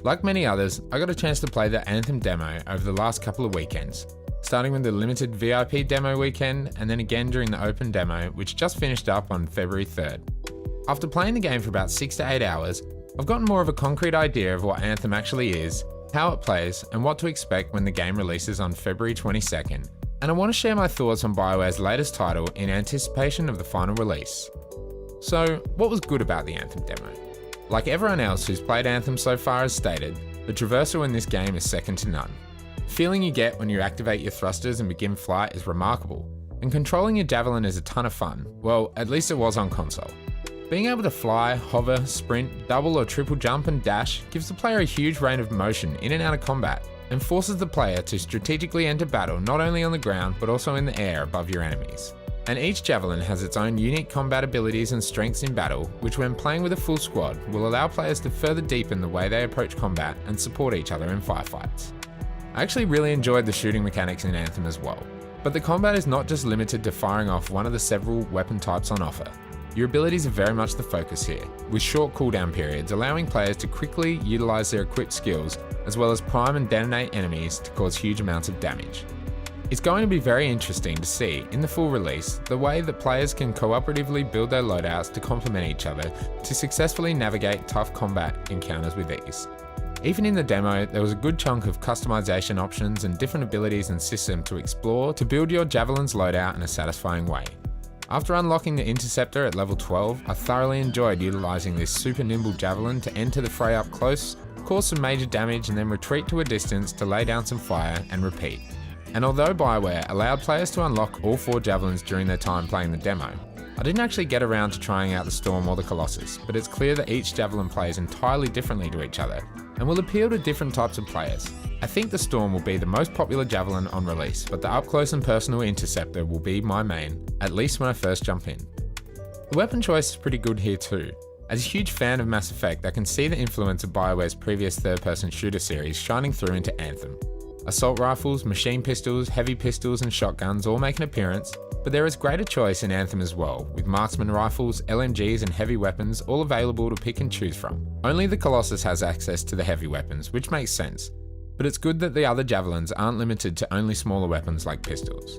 Like many others, I got a chance to play the Anthem demo over the last couple of weekends, starting with the limited VIP demo weekend and then again during the open demo, which just finished up on February 3rd. After playing the game for about 6 to 8 hours, I've gotten more of a concrete idea of what Anthem actually is, how it plays, and what to expect when the game releases on February 22nd. And I want to share my thoughts on BioWare's latest title in anticipation of the final release. So, what was good about the Anthem demo? Like everyone else who's played Anthem so far has stated, the traversal in this game is second to none. The feeling you get when you activate your thrusters and begin flight is remarkable, and controlling your javelin is a ton of fun, well, at least it was on console. Being able to fly, hover, sprint, double or triple jump and dash gives the player a huge range of motion in and out of combat, and forces the player to strategically enter battle not only on the ground but also in the air above your enemies. And each javelin has its own unique combat abilities and strengths in battle, which when playing with a full squad will allow players to further deepen the way they approach combat and support each other in firefights. I actually really enjoyed the shooting mechanics in Anthem as well, but the combat is not just limited to firing off one of the several weapon types on offer. Your abilities are very much the focus here, with short cooldown periods allowing players to quickly utilise their equipped skills as well as prime and detonate enemies to cause huge amounts of damage. It's going to be very interesting to see, in the full release, the way that players can cooperatively build their loadouts to complement each other to successfully navigate tough combat encounters with ease. Even in the demo, there was a good chunk of customization options and different abilities and systems to explore to build your Javelin's loadout in a satisfying way. After unlocking the Interceptor at level 12, I thoroughly enjoyed utilising this super nimble Javelin to enter the fray up close, cause some major damage and then retreat to a distance to lay down some fire and repeat. And although BioWare allowed players to unlock all 4 Javelins during their time playing the demo, I didn't actually get around to trying out the Storm or the Colossus, but it's clear that each Javelin plays entirely differently to each other, and will appeal to different types of players. I think the Storm will be the most popular Javelin on release, but the up close and personal Interceptor will be my main, at least when I first jump in. The weapon choice is pretty good here too. As a huge fan of Mass Effect, I can see the influence of BioWare's previous third-person shooter series shining through into Anthem. Assault rifles, machine pistols, heavy pistols and shotguns all make an appearance, but there is greater choice in Anthem as well, with marksman rifles, LMGs and heavy weapons all available to pick and choose from. Only the Colossus has access to the heavy weapons, which makes sense, but it's good that the other Javelins aren't limited to only smaller weapons like pistols.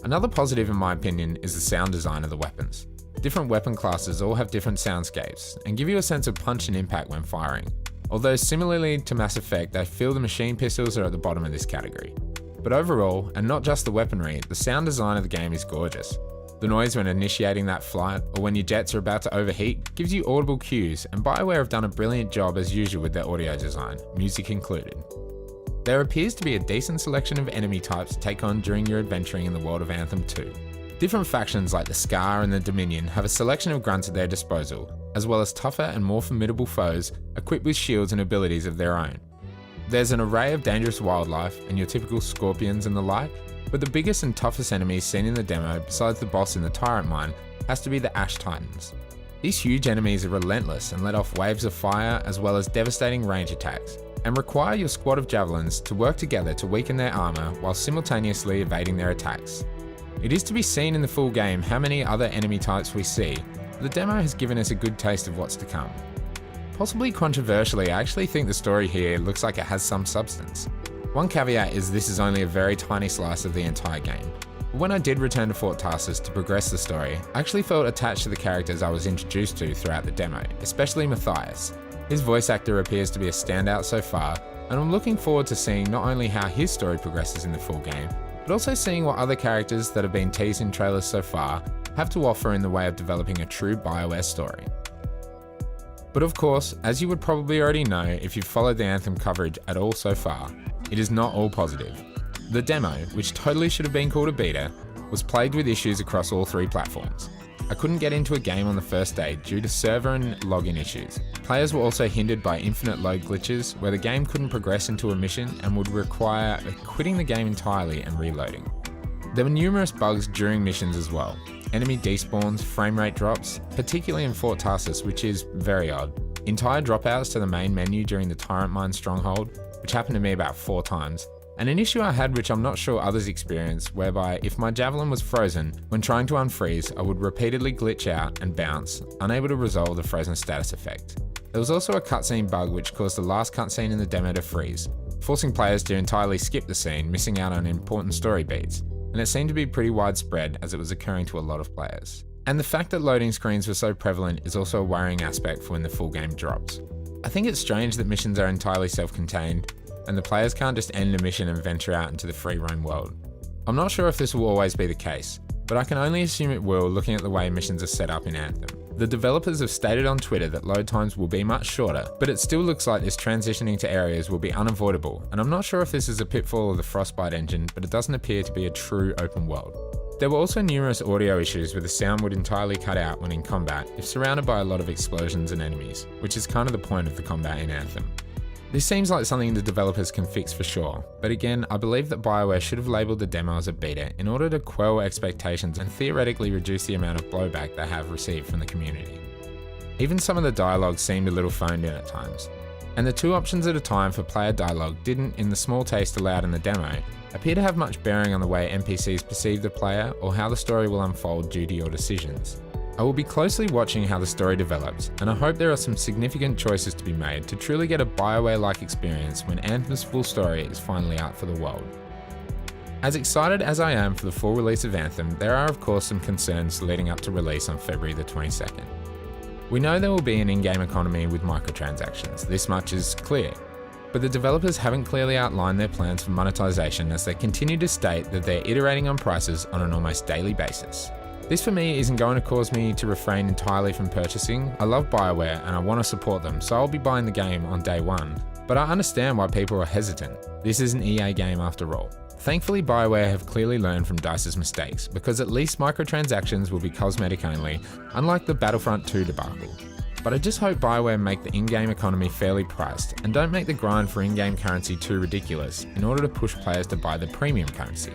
Another positive in my opinion is the sound design of the weapons. Different weapon classes all have different soundscapes, and give you a sense of punch and impact when firing. Although similarly to Mass Effect, I feel the machine pistols are at the bottom of this category. But overall, and not just the weaponry, the sound design of the game is gorgeous. The noise when initiating that flight, or when your jets are about to overheat, gives you audible cues, and BioWare have done a brilliant job as usual with their audio design, music included. There appears to be a decent selection of enemy types to take on during your adventuring in the world of Anthem 2. Different factions like the Scar and the Dominion have a selection of grunts at their disposal, as well as tougher and more formidable foes equipped with shields and abilities of their own. There's an array of dangerous wildlife and your typical scorpions and the like, but the biggest and toughest enemies seen in the demo, besides the boss in the Tyrant Mine, has to be the Ash Titans. These huge enemies are relentless and let off waves of fire as well as devastating range attacks, and require your squad of Javelins to work together to weaken their armour while simultaneously evading their attacks. It is to be seen in the full game how many other enemy types we see, but the demo has given us a good taste of what's to come. Possibly controversially, I actually think the story here looks like it has some substance. One caveat is this is only a very tiny slice of the entire game. But when I did return to Fort Tarsus to progress the story, I actually felt attached to the characters I was introduced to throughout the demo, especially Matthias. His voice actor appears to be a standout so far, and I'm looking forward to seeing not only how his story progresses in the full game, but also seeing what other characters that have been teased in trailers so far have to offer in the way of developing a true BioWare story. But of course, as you would probably already know if you've followed the Anthem coverage at all so far, it is not all positive. The demo, which totally should have been called a beta, was plagued with issues across all 3 platforms. I couldn't get into a game on the first day due to server and login issues. Players were also hindered by infinite load glitches where the game couldn't progress into a mission and would require quitting the game entirely and reloading. There were numerous bugs during missions as well. Enemy despawns, frame rate drops, particularly in Fort Tarsus, which is very odd. Entire dropouts to the main menu during the Tyrant Mine stronghold, which happened to me about 4 times. And an issue I had which I'm not sure others experienced, whereby if my Javelin was frozen, when trying to unfreeze, I would repeatedly glitch out and bounce, unable to resolve the frozen status effect. There was also a cutscene bug which caused the last cutscene in the demo to freeze, forcing players to entirely skip the scene, missing out on important story beats, and it seemed to be pretty widespread as it was occurring to a lot of players. And the fact that loading screens were so prevalent is also a worrying aspect for when the full game drops. I think it's strange that missions are entirely self-contained, and the players can't just end a mission and venture out into the free roam world. I'm not sure if this will always be the case, but I can only assume it will looking at the way missions are set up in Anthem. The developers have stated on Twitter that load times will be much shorter, but it still looks like this transitioning to areas will be unavoidable, and I'm not sure if this is a pitfall of the Frostbite engine, but it doesn't appear to be a true open world. There were also numerous audio issues where the sound would entirely cut out when in combat if surrounded by a lot of explosions and enemies, which is kind of the point of the combat in Anthem. This seems like something the developers can fix for sure, but again, I believe that BioWare should have labelled the demo as a beta in order to quell expectations and theoretically reduce the amount of blowback they have received from the community. Even some of the dialogue seemed a little phoned in at times, and the 2 options at a time for player dialogue didn't, in the small taste allowed in the demo, appear to have much bearing on the way NPCs perceive the player or how the story will unfold due to your decisions. I will be closely watching how the story develops, and I hope there are some significant choices to be made to truly get a BioWare-like experience when Anthem's full story is finally out for the world. As excited as I am for the full release of Anthem, there are of course some concerns leading up to release on February the 22nd. We know there will be an in-game economy with microtransactions, this much is clear, but the developers haven't clearly outlined their plans for monetization as they continue to state that they're iterating on prices on an almost daily basis. This for me isn't going to cause me to refrain entirely from purchasing. I love BioWare and I want to support them, so I'll be buying the game on day one. But I understand why people are hesitant. This is an EA game after all. Thankfully, BioWare have clearly learned from DICE's mistakes, because at least microtransactions will be cosmetic only, unlike the Battlefront 2 debacle. But I just hope BioWare make the in-game economy fairly priced, and don't make the grind for in-game currency too ridiculous in order to push players to buy the premium currency.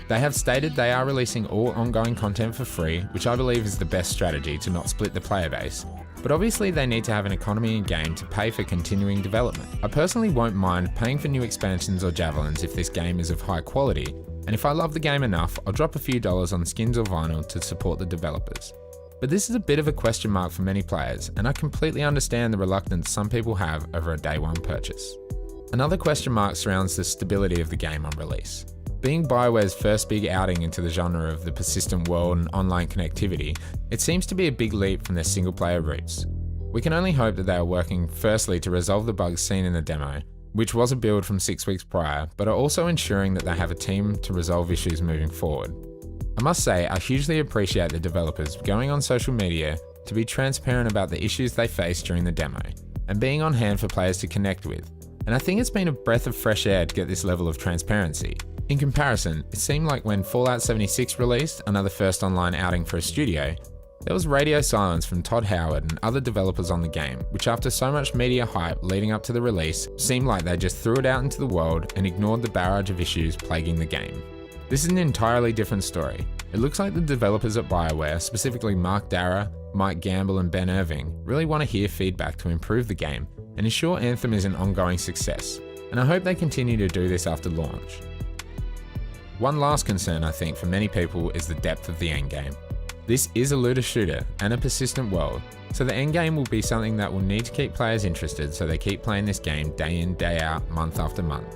They have stated they are releasing all ongoing content for free, which I believe is the best strategy to not split the player base, but obviously they need to have an economy in game to pay for continuing development. I personally won't mind paying for new expansions or javelins if this game is of high quality, and if I love the game enough, I'll drop a few dollars on skins or vinyl to support the developers. But this is a bit of a question mark for many players, and I completely understand the reluctance some people have over a day one purchase. Another question mark surrounds the stability of the game on release. Being BioWare's first big outing into the genre of the persistent world and online connectivity, it seems to be a big leap from their single player roots. We can only hope that they are working firstly to resolve the bugs seen in the demo, which was a build from 6 weeks prior, but are also ensuring that they have a team to resolve issues moving forward. I must say, I hugely appreciate the developers going on social media to be transparent about the issues they faced during the demo, and being on hand for players to connect with, and I think it's been a breath of fresh air to get this level of transparency. In comparison, it seemed like when Fallout 76 released, another first online outing for a studio, there was radio silence from Todd Howard and other developers on the game, which after so much media hype leading up to the release, seemed like they just threw it out into the world and ignored the barrage of issues plaguing the game. This is an entirely different story. It looks like the developers at BioWare, specifically Mark Darrah, Mike Gamble and Ben Irving, really want to hear feedback to improve the game and ensure Anthem is an ongoing success, and I hope they continue to do this after launch. One last concern I think for many people is the depth of the endgame. This is a looter shooter and a persistent world, so the endgame will be something that will need to keep players interested so they keep playing this game day in, day out, month after month.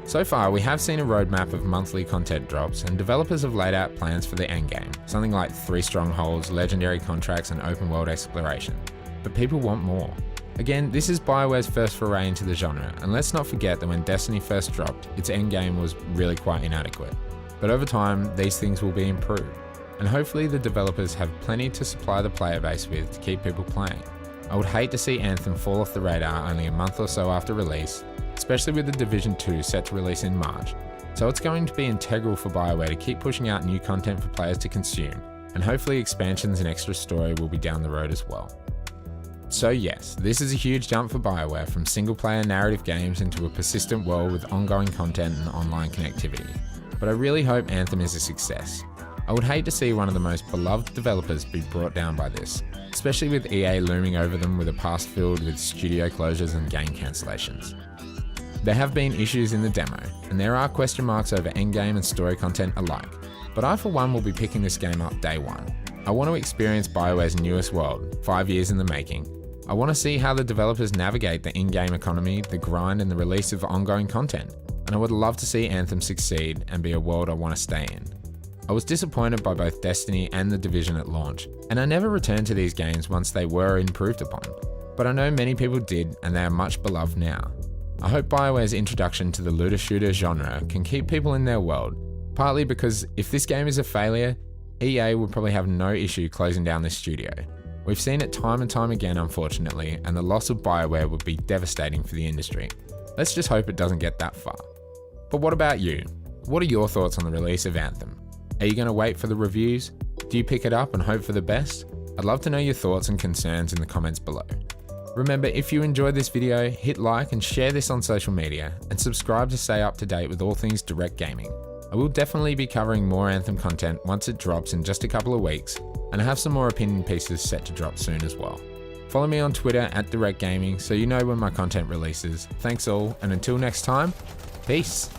So far, we have seen a roadmap of monthly content drops, and developers have laid out plans for the endgame, something like 3 strongholds, legendary contracts and open world exploration. But people want more. Again, this is BioWare's first foray into the genre, and let's not forget that when Destiny first dropped, its endgame was really quite inadequate. But over time, these things will be improved, and hopefully the developers have plenty to supply the player base with to keep people playing. I would hate to see Anthem fall off the radar only a month or so after release, especially with the Division 2 set to release in March, so it's going to be integral for BioWare to keep pushing out new content for players to consume, and hopefully expansions and extra story will be down the road as well. So yes, this is a huge jump for BioWare from single-player narrative games into a persistent world with ongoing content and online connectivity, but I really hope Anthem is a success. I would hate to see one of the most beloved developers be brought down by this, especially with EA looming over them with a past filled with studio closures and game cancellations. There have been issues in the demo, and there are question marks over endgame and story content alike, but I for one will be picking this game up day one. I want to experience BioWare's newest world, 5 years in the making, I want to see how the developers navigate the in-game economy, the grind, and the release of ongoing content, and I would love to see Anthem succeed and be a world I want to stay in. I was disappointed by both Destiny and The Division at launch, and I never returned to these games once they were improved upon, but I know many people did and they are much beloved now. I hope BioWare's introduction to the looter shooter genre can keep people in their world, partly because if this game is a failure, EA will probably have no issue closing down this studio. We've seen it time and time again, unfortunately, and the loss of BioWare would be devastating for the industry. Let's just hope it doesn't get that far. But what about you? What are your thoughts on the release of Anthem? Are you going to wait for the reviews? Do you pick it up and hope for the best? I'd love to know your thoughts and concerns in the comments below. Remember, if you enjoyed this video, hit like and share this on social media, and subscribe to stay up to date with all things Direckt Gaming. I will definitely be covering more Anthem content once it drops in just a couple of weeks, and I have some more opinion pieces set to drop soon as well. Follow me on Twitter at Direckt Gaming so you know when my content releases. Thanks all, and until next time, peace!